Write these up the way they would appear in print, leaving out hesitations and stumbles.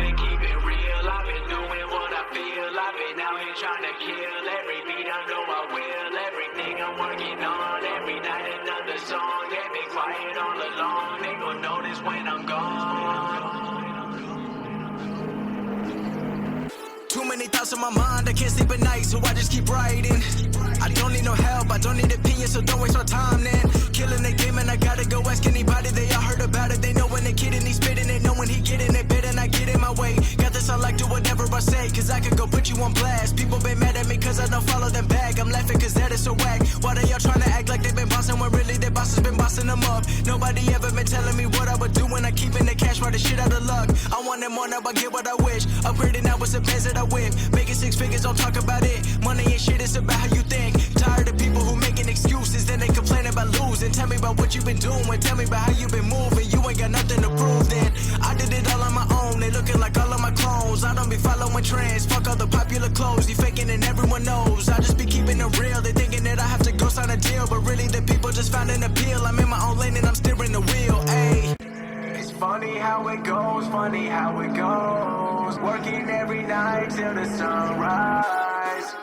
been keeping real. I've been doing what I feel. I've been out here trying to kill every beat. I know I will. Everything I'm working on. Every night another song. Yeah, been quiet all along. They gon' notice when I'm gone. Too many thoughts on my mind, I can't sleep at night, so I just keep writing. I don't need no help, I don't need opinions, so don't waste my time then. Killing the game and I gotta go ask anybody, they all heard about it. They know when the kid and he's spitting it, know when he getting it, bit and I get in my way. Got this, I like do whatever I say, cause I could go put you on blast. People been mad at me cause I don't follow them back. I'm laughing cause that is so whack. Why they all trying to act like they been bossing when really their boss has been bossing them up? Nobody ever been telling me what I would do when I keep in the cash for the shit out of luck. I want it more, now I get what I wish. Upgrading now with some pants that I whip. Making 6 figures, don't talk about it. Money ain't shit, it's about how you think. Tired of people who making excuses, then they complain about losing. Tell me about what you been doing, tell me about how you been moving. You ain't got nothing to prove then. I did it all on my own, they looking like all of my clones. I don't be following trends, fuck all the popular clothes. You faking and everyone knows. I just be keeping it real, they thinking that I have to go sign a deal. But really the people just found an appeal. I'm in my own lane and I'm steering the wheel, ayy. It's funny how it goes, funny how it goes. Working every night till the sunrise.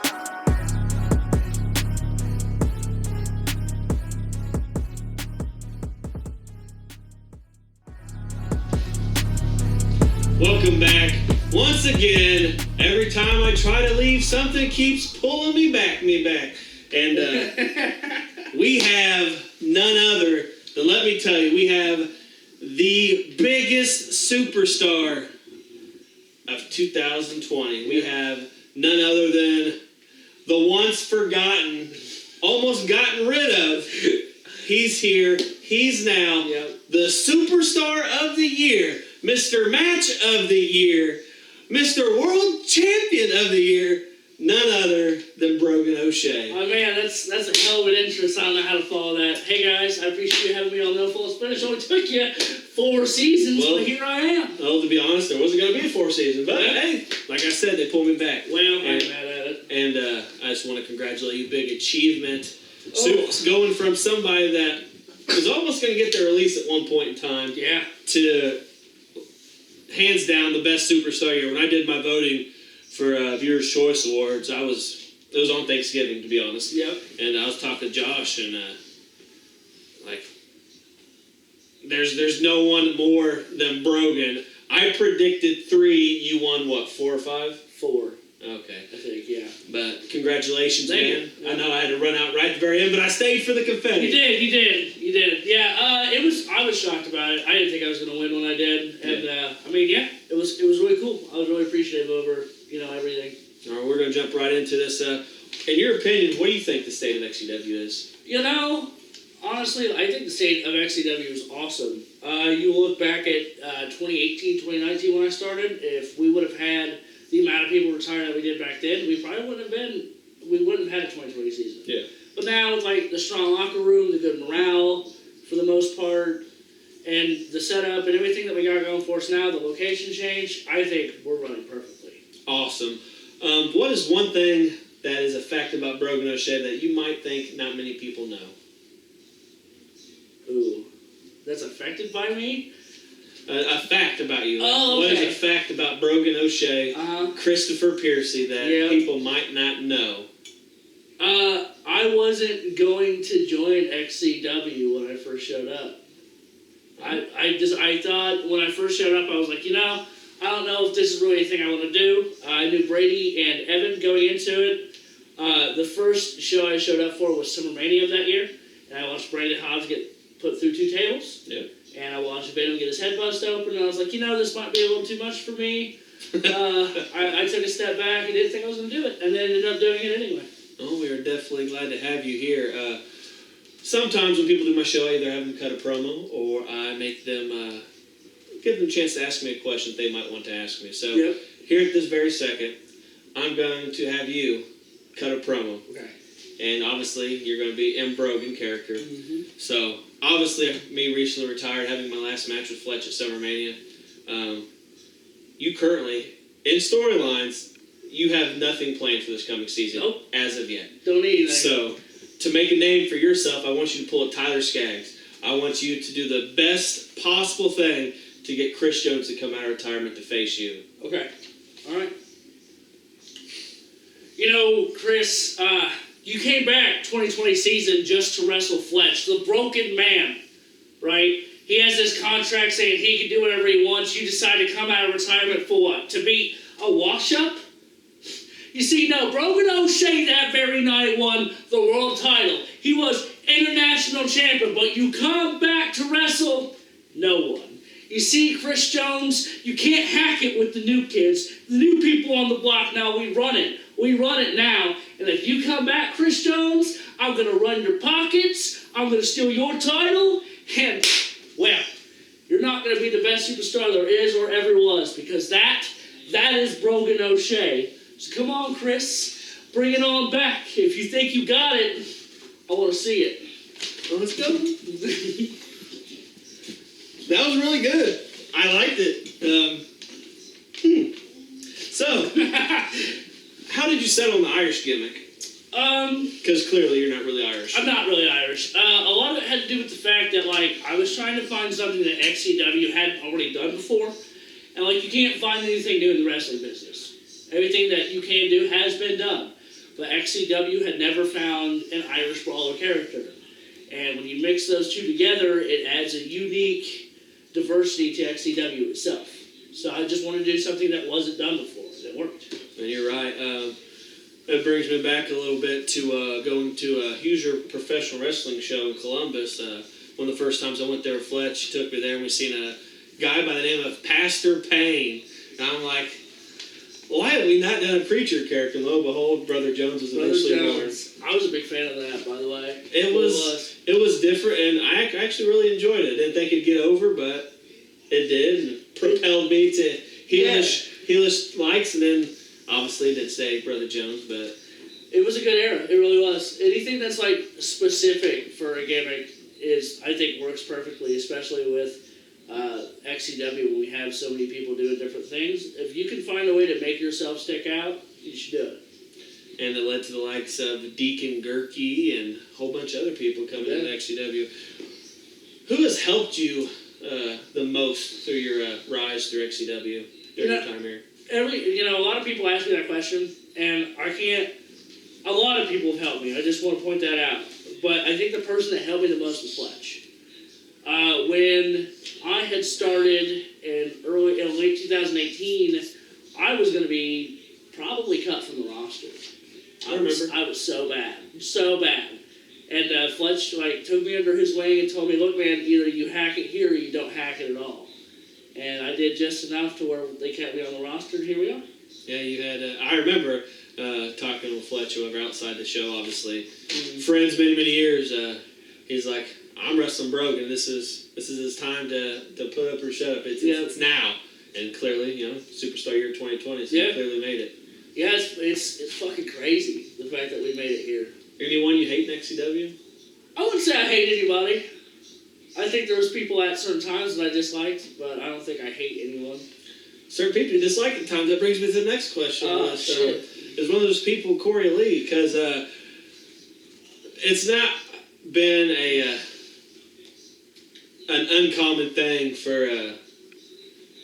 Welcome back. Once again, every time I try to leave, something keeps pulling me back. And we have none other than, let me tell you, we have the biggest superstar of 2020. We have none other than the once forgotten, almost gotten rid of. He's here. He's now the superstar of the year, Mr. Match of the Year, Mr. World Champion of the Year, none other than Brogan O'Shea. Oh man, that's a hell of an interest. I don't know how to follow that. Hey guys, I appreciate you having me on No False Finish. It only took you 4 seasons, but here I am. Well, to be honest, there wasn't going to be a 4th season, but hey, like I said, they pulled me back. Well, I ain't mad at it. And I just want to congratulate you, big achievement. So going from somebody that was almost going to get their release at one point in time, to hands down the best superstar year. When I did my voting for Viewers' Choice Awards, it was on Thanksgiving, to be honest. Yep. And I was talking to Josh, and there's no one more than Brogan. I predicted 3. You won what, 4 or 5? 4. Okay. I think, yeah. But congratulations, Thank man. you. I know I had to run out right at the very end, but I stayed for the confetti. You did. Yeah, I was shocked about it. I didn't think I was going to win when I did. And, it was really cool. I was really appreciative over, everything. All right, we're going to jump right into this. In your opinion, what do you think the state of XCW is? Honestly, I think the state of XCW is awesome. You look back at 2018, 2019 when I started, if we would have had the amount of people retired that we did back then, we wouldn't have had a 2020 season. Yeah. But now with the strong locker room, the good morale for the most part, and the setup and everything that we got going for us now, the location change, I think we're running perfectly. Awesome. What is one thing that is a fact about Brogan O'Shea that you might think not many people know? Ooh, that's affected by me? A fact about you. Oh, okay. What is a fact about Brogan O'Shea, Christopher Piercy, that people might not know? I wasn't going to join XCW when I first showed up. I thought when I first showed up, I was like, I don't know if this is really a thing I want to do. I knew Brady and Evan going into it. The first show I showed up for was SummerMania of that year, and I watched Brandon Hobbs get put through 2 tables. Yeah. And I watched Venom get his head bust open, and I was like, this might be a little too much for me. I took a step back and didn't think I was going to do it, and then ended up doing it anyway. Oh, we are definitely glad to have you here. Sometimes when people do my show, I either have them cut a promo, or I make them, give them a chance to ask me a question they might want to ask me. So here at this very second, I'm going to have you cut a promo. Okay. And obviously, you're going to be M. Brogan character. Mm-hmm. So, obviously, me recently retired, having my last match with Fletch at SummerMania. You currently, in storylines, you have nothing planned for this coming season as of yet. Don't need anything. So, to make a name for yourself, I want you to pull a Tyler Skaggs. I want you to do the best possible thing to get Chris Jones to come out of retirement to face you. Okay. All right. You know, Chris, you came back 2020 season just to wrestle Fletch, the broken man, right? He has this contract saying he can do whatever he wants. You decide to come out of retirement for what? To be a wash-up? You see, no, Brogan O'Shea that very night won the world title. He was international champion, but you come back to wrestle no one. You see, Chris Jones, you can't hack it with the new kids. The new people on the block now, we run it. We run it now. And if you come back, Chris Jones, I'm going to run your pockets. I'm going to steal your title. And, well, you're not going to be the best superstar there is or ever was, because that is Brogan O'Shea. So come on, Chris. Bring it on back. If you think you got it, I want to see it. Well, let's go. That was really good. I liked it. So, how did you settle on the Irish gimmick? Because clearly you're not really Irish. I'm not really Irish. A lot of it had to do with the fact that, like, I was trying to find something that XCW hadn't already done before. And, like, you can't find anything new in the wrestling business. Everything that you can do has been done. But XCW had never found an Irish brawler character. And when you mix those two together, it adds a unique diversity to XCW itself. So I just wanted to do something that wasn't done before. It worked. And you're right. That brings me back a little bit to going to a Hoosier professional wrestling show in Columbus. One of the first times I went there with Fletch, he took me there, and we seen a guy by the name of Pastor Payne. And I'm like, why have we not done a preacher character? Lo and behold, Brother Jones was eventually born. I was a big fan of that, by the way. It was different, and I actually really enjoyed it. Didn't think it'd get over, but it did, and it propelled me to heelish likes, and then obviously it didn't say Brother Jones, but it was a good era. It really was. Anything that's like specific for a gimmick I think works perfectly, especially with XCW when we have so many people doing different things. If you can find a way to make yourself stick out, you should do it. And it led to the likes of Deacon Gerke and a whole bunch of other people coming into XCW. Who has helped you the most through your rise through XCW during your time here? A lot of people ask me that question, and a lot of people have helped me. I just want to point that out. But I think the person that helped me the most was Fletch. When I had started in late 2018, I was going to be probably cut from the roster. I was so bad. And Fletch took me under his wing and told me, look, man, either you hack it here or you don't hack it at all. And I did just enough to where they kept me on the roster, and here we are. Yeah, you had. I remember talking with Fletch, whoever outside the show, obviously, friends many years. He's like, I'm wrestling Brogan. This is his time to put up or shut up. It's now, and clearly, Superstar Year 2020. So you clearly made it. Yeah, it's fucking crazy the fact that we made it here. Anyone you hate in XCW? I wouldn't say I hate anybody. I think there was people at certain times that I disliked, but I don't think I hate anyone. Certain people you dislike at times. That brings me to the next question. Shit. Is one of those people Corey Lee, because it's not been an uncommon thing for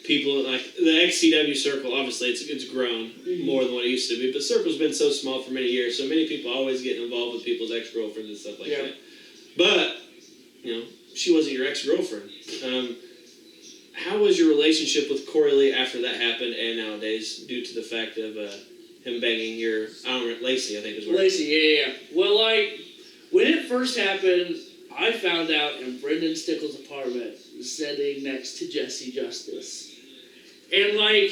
people like the XCW circle. Obviously, it's grown more than what it used to be, but the circle's been so small for many years, so many people always get involved with people's ex-girlfriends and stuff like that. But she wasn't your ex-girlfriend. How was your relationship with Corey Lee after that happened and nowadays, due to the fact of him banging your Lacey, I think is what Lacey, yeah. Well, when it first happened, I found out in Brendan Stickles' apartment, sitting next to Jesse Justice. And I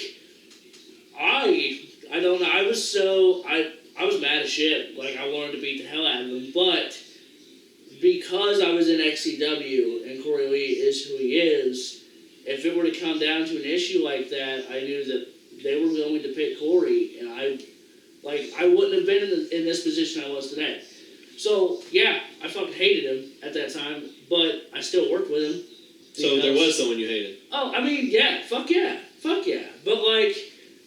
don't know, I was mad as shit. I wanted to beat the hell out of him, but because I was in XCW and Corey Lee is who he is, if it were to come down to an issue like that, I knew that they were going to pick Corey, and I wouldn't have been in this position I was today. So, yeah, I fucking hated him at that time, but I still worked with him. So there was someone you hated? Oh, I mean, yeah, fuck yeah. But,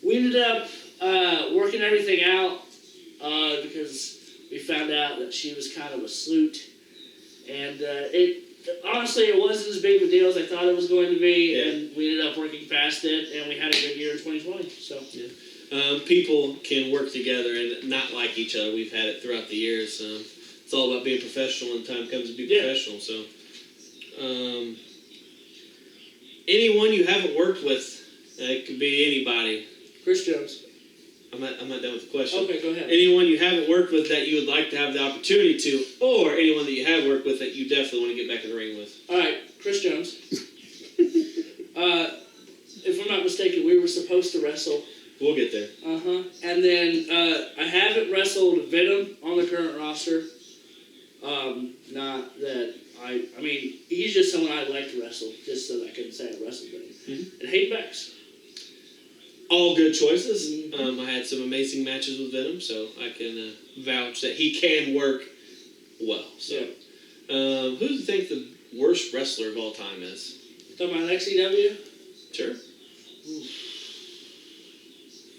we ended up working everything out because we found out that she was kind of a sleut, and honestly, it wasn't as big of a deal as I thought it was going to be, Yeah. and we ended up working past it, and we had a good year in 2020. So. People can work together and not like each other. We've had it throughout the years. It's all about being professional when time comes to be professional. So, anyone you haven't worked with, it could be anybody. Chris Jones. I'm not done with the question. Okay, go ahead. Anyone you haven't worked with that you would like to have the opportunity to, or anyone that you have worked with that you definitely want to get back in the ring with. All right, Chris Jones. If I'm not mistaken, we were supposed to wrestle. We'll get there. And then I haven't wrestled Venom on the current roster. Not that I mean, he's just someone I'd like to wrestle, just so that I can say I wrestled Venom. Mm-hmm. And Hayden Bex. All good choices. I had some amazing matches with Venom, so I can vouch that he can work well. So, who do you think the worst wrestler of all time is? Talking about XCW? Sure.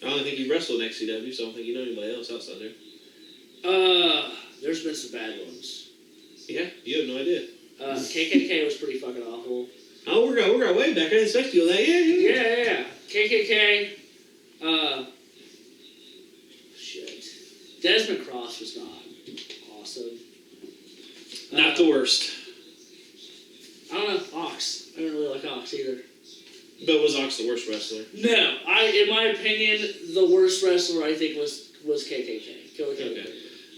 I don't think you wrestled in XCW, so I don't think you know anybody else outside there. There's been some bad ones. Yeah, you have no idea. KKK was pretty fucking awful. Oh, we're going way back. I didn't expect you on that. Yeah. KKK. Shit. Desmond Cross was not awesome. Not the worst. I don't know. Ox. I don't really like Ox either. But was Ox the worst wrestler? No. In my opinion, the worst wrestler I think was KKK. Okay.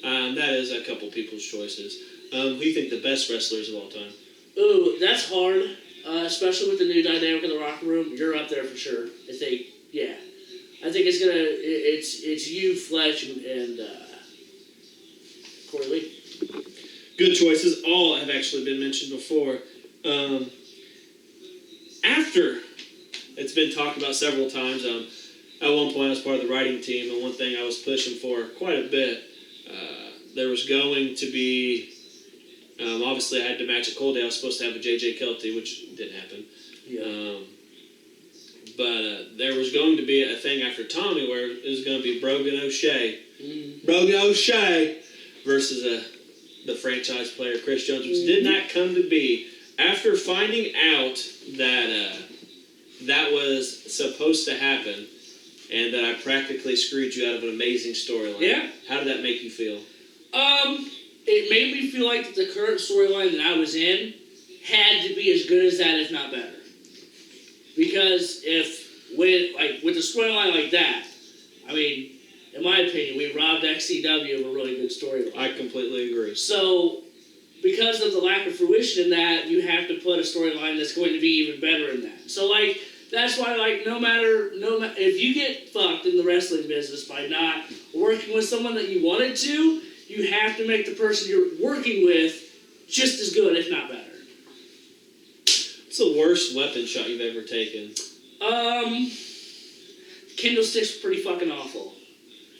That is a couple people's choices. Who do you think the best wrestlers of all time? Ooh, that's hard. Especially with the new dynamic in the locker room. You're up there for sure. I think, yeah. I think it's you, Fletch, and Corey Lee. Good choices. All have actually been mentioned before. After it's been talked about several times, at one point I was part of the writing team, and one thing I was pushing for quite a bit, there was going to be, obviously I had to match at Cold Day. I was supposed to have a JJ Kelty, which didn't happen. Yeah. But there was going to be a thing after Tommy where it was going to be Brogan O'Shea. Mm-hmm. Brogan O'Shea versus the franchise player Chris Jones, which did not come to be. After finding out that that was supposed to happen and that I practically screwed you out of an amazing storyline, how did that make you feel? It made me feel like the current storyline that I was in had to be as good as that, if not better. Because with a storyline like that, I mean, in my opinion, we robbed XCW of a really good storyline. I completely agree. So, because of the lack of fruition in that, you have to put a storyline that's going to be even better in that. So, that's why, no matter, if you get fucked in the wrestling business by not working with someone that you wanted to, you have to make the person you're working with just as good, if not better. What's the worst weapon shot you've ever taken? Kendo sticks are pretty fucking awful.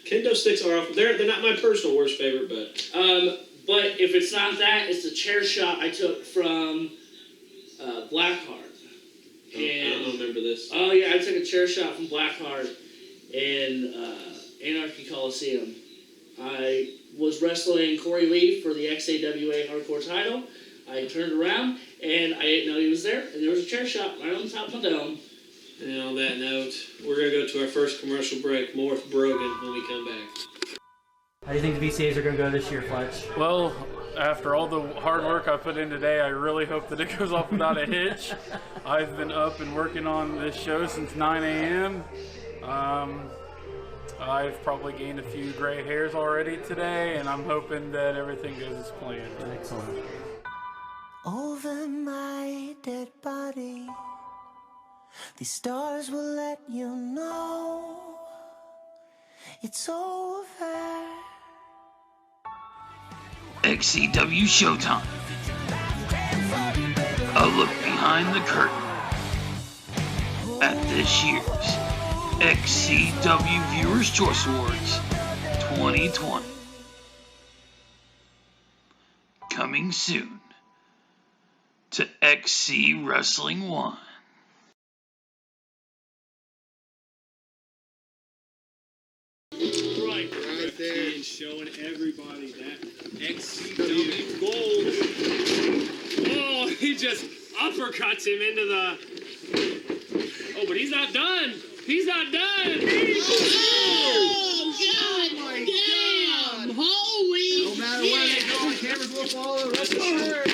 Kendo sticks are awful. They're not my personal worst favorite, but... But if it's not that, it's the chair shot I took from Blackheart. I don't remember this. Oh, yeah, I took a chair shot from Blackheart in Anarchy Coliseum. I was wrestling Corey Lee for the XAWA Hardcore title. I turned around, and I didn't know he was there, and there was a chair shot right on the top of my dome. And on that note, we're going to go to our first commercial break. More with Brogan when we come back. How do you think the VCAs are going to go this year, Fletch? Well, after all the hard work I put in today, I really hope that it goes off without a hitch. I've been up and working on this show since 9 a.m. I've probably gained a few gray hairs already today, and I'm hoping that everything goes as planned. Excellent. Over my dead body, these stars will let you know it's over. XCW Showtime. A look behind the curtain at this year's XCW Viewers' Choice Awards 2020. Coming soon to XC Wrestling 1. Right there, and showing everybody that XCW gold. Oh, he just uppercuts him into the... Oh, but he's not done. He's not done. Oh, God! Damn! Holy No matter where they go, the cameras will follow. Rest assured.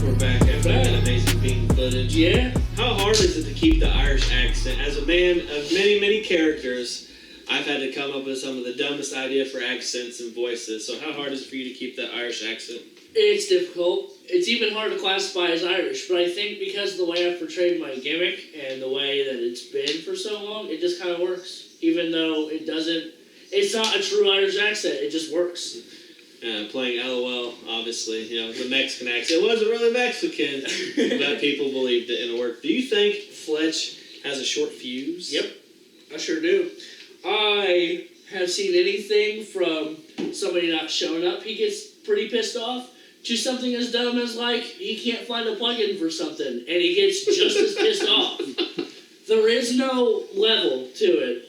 We're back after that amazing pink footage. Yeah. How hard is it to keep the Irish accent? As a man of many, many characters, I've had to come up with some of the dumbest idea for accents and voices. So how hard is it for you to keep that Irish accent? It's difficult. It's even hard to classify as Irish, but I think because of the way I portrayed my gimmick and the way that it's been for so long, it just kind of works. Even though it doesn't, it's not a true Irish accent, it just works. Playing LOL, obviously, the Mexican accent. It wasn't really Mexican, but people believed it and it worked. Do you think Fletch has a short fuse? Yep, I sure do. I have seen anything from somebody not showing up, he gets pretty pissed off, to something as dumb as, he can't find a plug-in for something, and he gets just as pissed off. There is no level to it.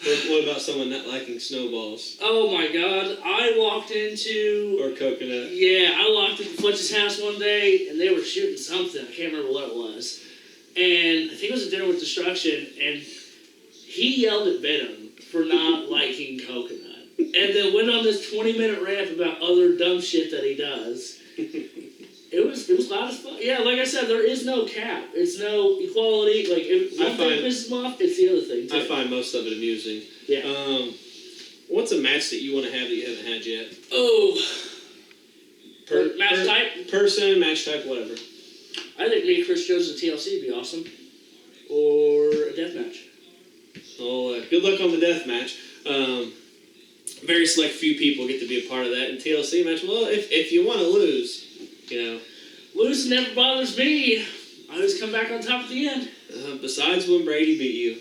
What about someone not liking snowballs? Oh my God, I walked into... Or coconut? Yeah, I walked into Fletch's house one day, and they were shooting something, I can't remember what it was. And I think it was a Dinner with Destruction, and he yelled at Venom for not liking coconut. And then went on this 20-minute rant about other dumb shit that he does. It was loud as fuck. Yeah, like I said, there is no cap. It's no equality. If one thing pisses him off, it's the other thing too. I find most of it amusing. Yeah. What's a match that you want to have that you haven't had yet? Oh. Match type? Person, match type, whatever. I think me and Chris Jones and TLC would be awesome. Or a death match. Oh, good luck on the death match. Very select few people get to be a part of that. And TLC match, well, if you want to lose, Losing never bothers me. I always come back on top at the end. Besides when Brady beat you.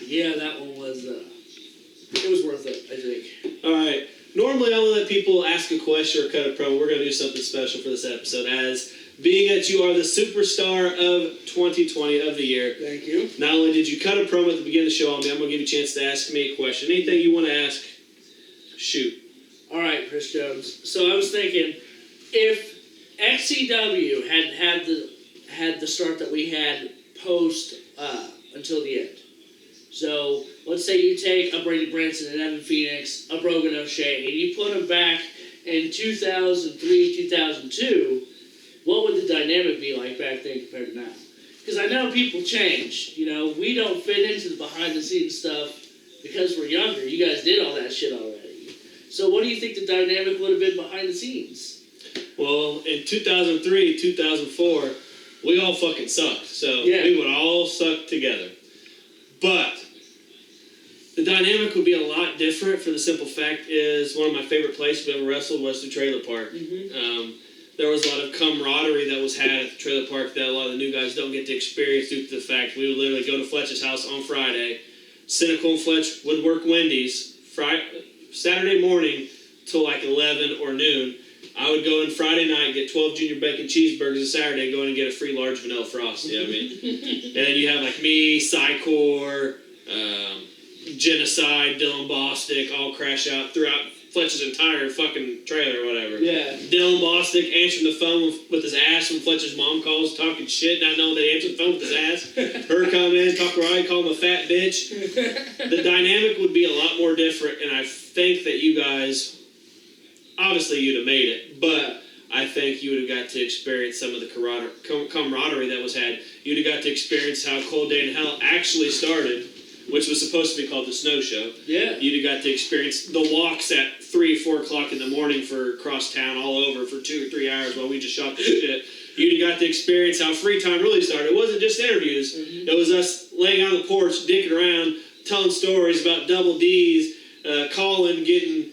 Yeah, that one was, it was worth it, I think. All right. Normally, I will let people ask a question or cut a promo. We're going to do something special for this episode, as being that you are the superstar of 2020 of the year. Thank you. Not only did you cut a promo at the beginning of the show on me, I'm going to give you a chance to ask me a question. Anything you want to ask, shoot. All right, Chris Jones. So I was thinking, if XCW had the start that we had post until the end. So let's say you take a Brady Branson and Evan Phoenix, a Brogan O'Shea, and you put them back in 2003, 2002, what would the dynamic be like back then compared to now? Because I know people change. We don't fit into the behind-the-scenes stuff because we're younger. You guys did all that shit already. So what do you think the dynamic would have been behind the scenes? Well, in 2003, 2004, we all fucking sucked. So we would all suck together. But the dynamic would be a lot different for the simple fact is one of my favorite places we ever wrestled was the trailer park. Mm-hmm. There was a lot of camaraderie that was had at the trailer park that a lot of the new guys don't get to experience due to the fact we would literally go to Fletch's house on Friday. Cynical and Fletch would work Wendy's Saturday morning till 11 or noon. I would go in Friday night, get 12 junior bacon cheeseburgers, and Saturday go in and get a free large vanilla frosty. And then you have me, Psychor, Genocide, Dylan Bostic, all crash out throughout Fletch's entire fucking trailer or whatever. Yeah. Dylan Bostic answering the phone with his ass when Fletch's mom calls, talking shit, not knowing that he answered the phone with his ass. Her come in, talk right, call him a fat bitch. The dynamic would be a lot more different, and I think that you guys, obviously you'd have made it, but I think you would have got to experience some of the camaraderie that was had. You'd have got to experience how Cold Day in Hell actually started, which was supposed to be called the Snow Show. Yeah. You'd have got to experience the walks at 3 or 4 o'clock in the morning for cross town all over for 2 or 3 hours while we just shot the shit. You'd have got to experience how free time really started. It wasn't just interviews. Mm-hmm. It was us laying on the porch, dicking around, telling stories about double D's, calling, getting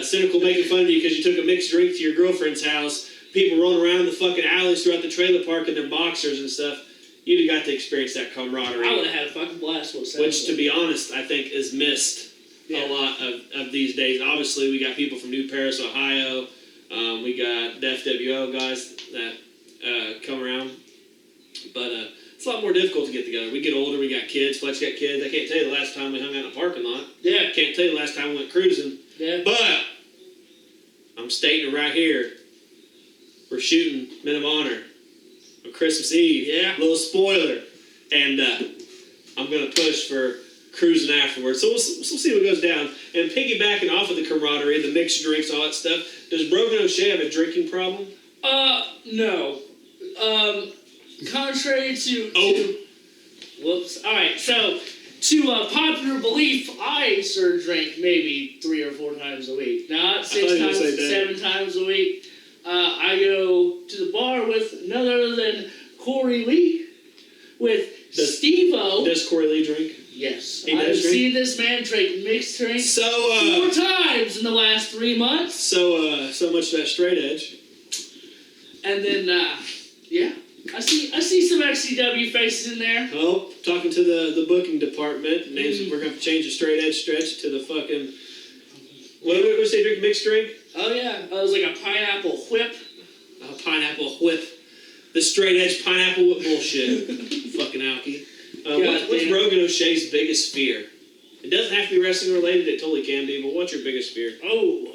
cynical, making fun of you because you took a mixed drink to your girlfriend's house, people rolling around in the fucking alleys throughout the trailer park in their boxers and stuff. You'd have got to experience that camaraderie. I would have had a fucking blast with which, to be honest, I think is missed a lot of these days. Obviously, we got people from New Paris, Ohio. We got the FWO guys that come around. But It's a lot more difficult to get together. We get older, we got kids, Fletch got kids. I can't tell you the last time we hung out in a parking lot. Yeah. Can't tell you the last time we went cruising. Yeah. But I'm stating it right here. We're shooting Men of Honor on Christmas Eve. Yeah. Little spoiler. And I'm going to push for cruising afterwards. So we'll see what goes down. And piggybacking off of the camaraderie, the mixed drinks, all that stuff, does Brogan O'Shea have a drinking problem? No. Contrary to whoops. All right. So, to popular belief, I sir drink maybe 3 or 4 times a week. Not 6 times, 7 times a week. I go to the bar with none other than Corey Lee, with Steve-O. Does Corey Lee drink? Yes. He does I've drink? seen this man drink mixed drinks 4 times in the last 3 months. So much for that straight edge. And then, yeah. I see some XCW faces in there. Oh, talking to the booking department, and we're going to change the straight edge stretch to the fucking... What did we say, drink mixed drink? Oh, yeah. It was like a pineapple whip. A pineapple whip. The straight edge pineapple whip bullshit. Fucking alky. What's Brogan O'Shea's biggest fear? It doesn't have to be wrestling related, it totally can be, but what's your biggest fear? Oh.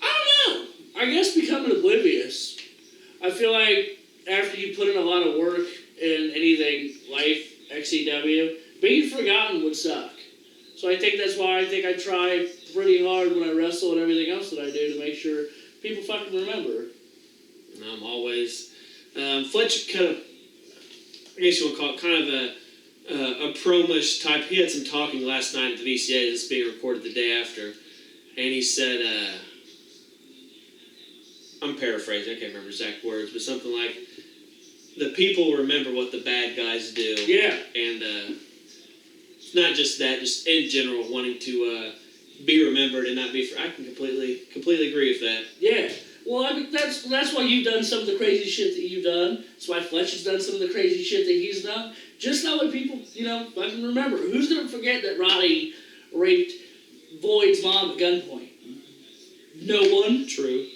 I don't know. I guess becoming oblivious. I feel like after you put in a lot of work in anything, life, XCW, being forgotten would suck. So I think that's why I try pretty hard when I wrestle and everything else that I do to make sure people fucking remember. I'm always... Fletch kind of... I guess you want to call it kind of a promish type. He had some talking last night at the VCA that's being recorded the day after. And he said... I'm paraphrasing, I can't remember exact words, but something like, the people remember what the bad guys do. Yeah. And it's not just that, just in general, wanting to be remembered and not be... I can completely agree with that. Yeah. Well, I mean, that's why you've done some of the crazy shit that you've done. That's why Fletch has done some of the crazy shit that he's done. Just that way people, fucking remember. Who's going to forget that Roddy raped Void's mom at gunpoint? No one. True.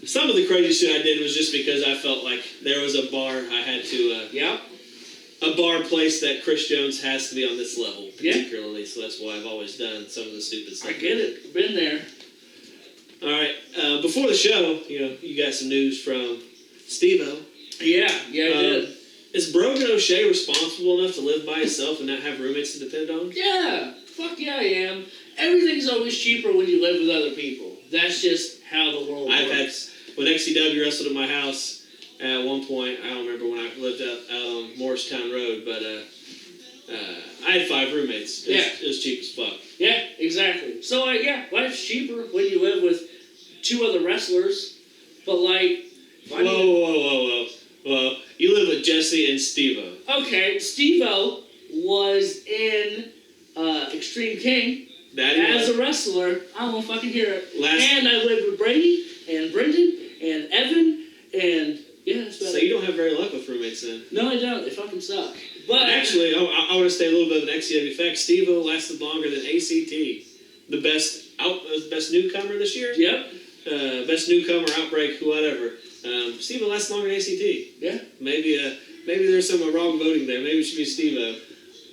Some of the crazy shit I did was just because I felt like there was a bar I had to, a bar place that Chris Jones has to be on this level, particularly, so that's why I've always done some of the stupid stuff. I get it. Been there. Alright, before the show, you got some news from Steve-O. Yeah, I did. Is Brogan O'Shea responsible enough to live by himself and not have roommates to depend on? Yeah, fuck yeah I am. Everything's always cheaper when you live with other people. That's just how the world works. When XCW wrestled at my house at one point, I don't remember when I lived out on Morristown Road, but I had 5 roommates. It was cheap as fuck. Yeah, exactly. So, life's cheaper when you live with 2 other wrestlers, but Whoa. You live with Jesse and Steve-O. Okay, Steve-O was in Extreme King as a wrestler. I don't want to fucking hear it. And I lived with Brady and Brendan and Evan and that's about So you don't have very luck with roommates then? No, I don't. They fucking suck. But actually, I want to stay a little bit of an XCW fact. Steve-O lasted longer than ACT, the best newcomer this year. Yep. Best newcomer, outbreak, whatever. Steve-O lasted longer than ACT. Yeah. Maybe there's some wrong voting there. Maybe it should be Steve-O.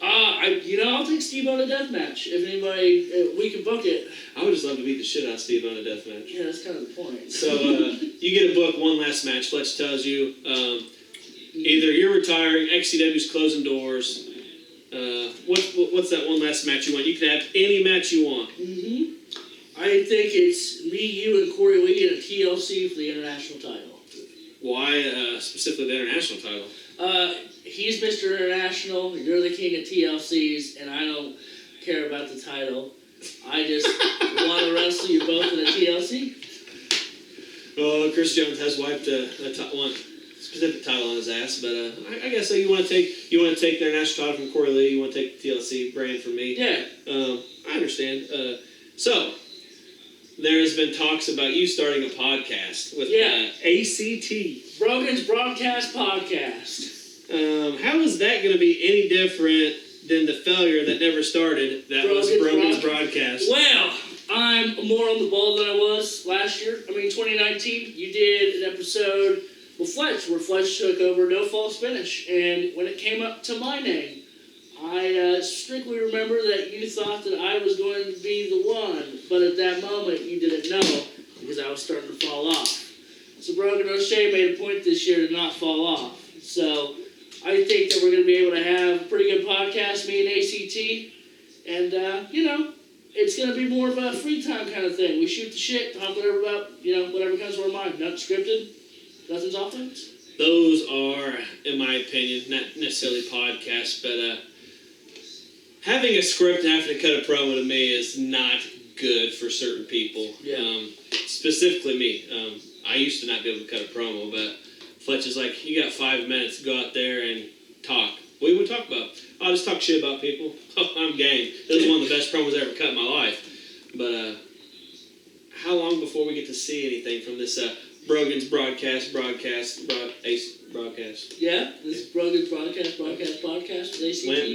I'll take Steve-O in a death match. If anybody, we can book it. I would just love to beat the shit out of Steve-O in a death match. Yeah, that's kind of the point. So, you get to book one last match. Fletch tells you, either you're retiring, XCW's closing doors. What's that one last match you want? You can have any match you want. Mm-hmm. I think it's me, you, and Corey Lee in a TLC for the international title. Why specifically the international title? He's Mr. International, you're the king of TLCs, and I don't care about the title. I just want to wrestle you both in a TLC. Well, Chris Jones has wiped one specific title on his ass, but I guess so. You want to take the international title from Corey Lee. You want to take the TLC brand from me. Yeah. I understand. So there has been talks about you starting a podcast with ACT. Brogan's Broadcast Podcast. How is that going to be any different than the failure that never started? That was Brogan's Broadcast. Well, I'm more on the ball than I was last year. 2019. You did an episode Fletch, where Fletch took over No False Finish. And when it came up to my name, I strictly remember that you thought that I was going to be the one, but at that moment you didn't know because I was starting to fall off. So Brogan O'Shea made a point this year to not fall off. So I think that we're going to be able to have a pretty good podcast, me and ACT, and, it's going to be more of a free time kind of thing. We shoot the shit, talk whatever about, whatever comes to our mind. Nothing scripted, nothing's off limits. Those are, in my opinion, not necessarily podcasts, but having a script and having to cut a promo to me is not good for certain people. Yeah. Specifically me. I used to not be able to cut a promo, but Fletch is like, you got 5 minutes to go out there and talk. What do you want to talk about? I'll just talk shit about people. I'm game. This is one of the best promos I ever cut in my life. But how long before we get to see anything from this Brogan's broadcast? Yeah, this is Brogan's broadcast with ACT.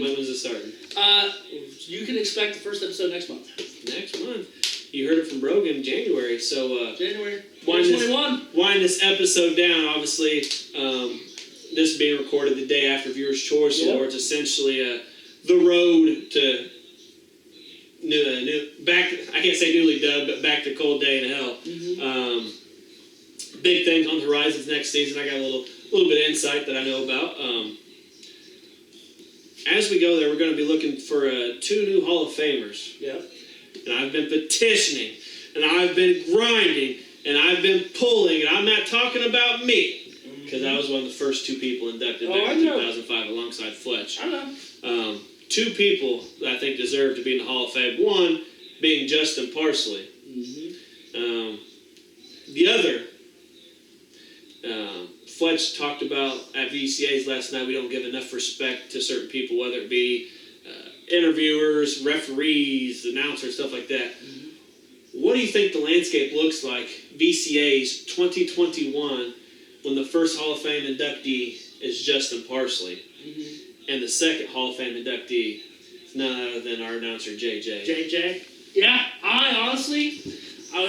When was it starting? You can expect the first episode next month. Next month. You heard it from Brogan in January, so January 2021. Wind this episode down, obviously. This being recorded the day after Viewers' Choice Awards, essentially the road to back. I can't say newly dubbed, but back to Cold Day in Hell. Mm-hmm. Big things on the horizons next season. I got a little bit of insight that I know about. As we go there, we're going to be looking for 2 new Hall of Famers. Yeah. And I've been petitioning, and I've been grinding, and I've been pulling, and I'm not talking about me. Because I was one of the first 2 people inducted back in 2005 alongside Fletch. I know. 2 people that I think deserve to be in the Hall of Fame. One being Justin Parsley. Mm-hmm. The other, Fletch talked about at VCAs last night, we don't give enough respect to certain people, whether it be interviewers, referees, announcers, stuff like that. Mm-hmm. What do you think the landscape looks like, VCAs 2021, when the first Hall of Fame inductee is Justin Parsley, and the second Hall of Fame inductee is none other than our announcer, JJ. JJ? Yeah, I was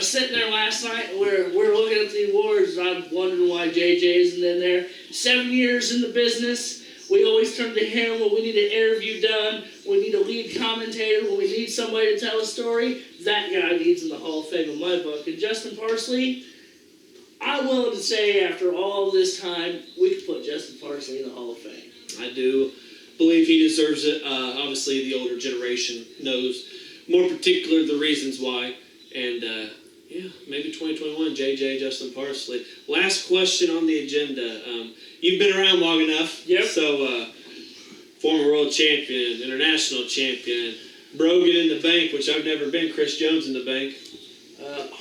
sitting there last night, and we're looking at the awards, and I'm wondering why JJ isn't in there. 7 years in the business, we always turn to him when we need an interview done, we need a lead commentator, when we need somebody to tell a story. That guy needs in the Hall of Fame in my book. And Justin Parsley, I'm willing to say after all this time, we could put Justin Parsley in the Hall of Fame. I do believe he deserves it. Obviously, the older generation knows more particular the reasons why. And, maybe 2021, JJ, Justin Parsley. Last question on the agenda. You've been around long enough. Yep. So, former world champion, international champion, Brogan in the bank, which I've never been, Chris Jones in the bank.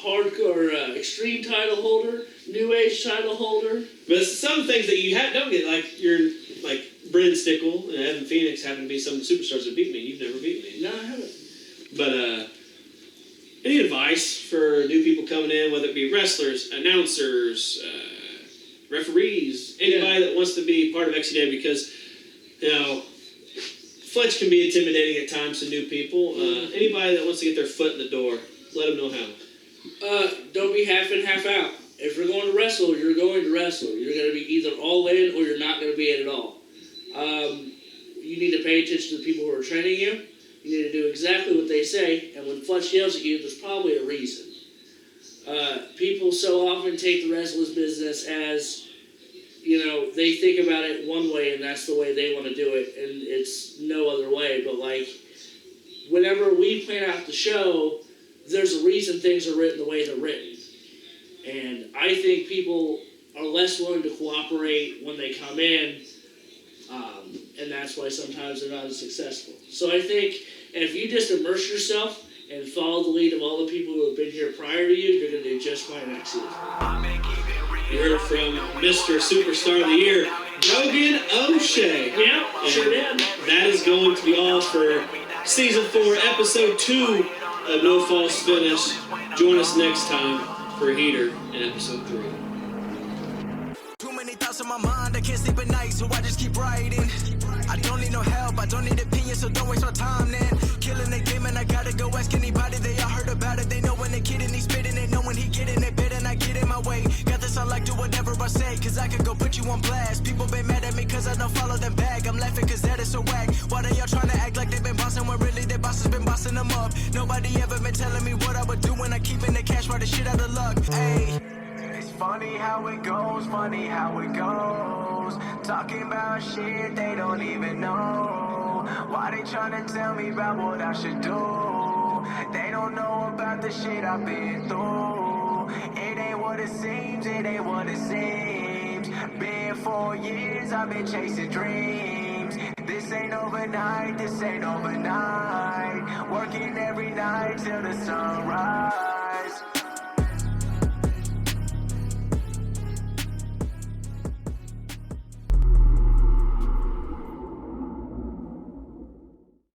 Hardcore extreme title holder, new age title holder. But some things that you don't get, like you're like Brendan Stickle and Evan Phoenix happen to be some of the superstars that beat me. You've never beat me. No, I haven't. But any advice for new people coming in, whether it be wrestlers, announcers, referees, anybody that wants to be part of XCW? Because Fletch can be intimidating at times to new people. Anybody that wants to get their foot in the door, let them know how. Don't be half in, half out. If you're going to wrestle, you're going to wrestle. You're going to be either all in or you're not going to be in at all. You need to pay attention to the people who are training you. You need to do exactly what they say. And when Fletch yells at you, there's probably a reason. People so often take the wrestler's business as, they think about it one way and that's the way they want to do it. And it's no other way. But, whenever we plan out the show, there's a reason things are written the way they're written. And I think people are less willing to cooperate when they come in, and that's why sometimes they're not as successful. So I think if you just immerse yourself and follow the lead of all the people who have been here prior to you, you're going to do just fine next season. You heard from Mr. Superstar of the Year, Brogan O'Shea. Yeah, sure did. That is going to be all for Season 4, Episode 2 of No False Finish. Join us next time for Heater in Episode 3. Too many thoughts in my mind, I can't sleep at night, so I just keep writing. I don't need no help, I don't need opinions, so don't waste our time then. Killing the game and I gotta go ask anybody, they all heard about it. They know when the kid and he's spitting it, know when he get in it, better not get in my way. Got this, I like do whatever, I say, cause I could go put you on blast. People been mad at me cause I don't follow them back. I'm laughing cause that is so whack. Why they all trying to act like they been bossing when really their bosses been bossing them up? Nobody ever been telling me what I would do when I keep in the cash, right the shit out of luck. Ayy. It's funny how it goes, funny how it goes. Talking about shit they don't even know. Why they tryna tell me about what I should do? They don't know about the shit I've been through. It ain't what it seems, it ain't what it seems. Been 4 years, I've been chasing dreams. This ain't overnight, this ain't overnight. Working every night till the sunrise.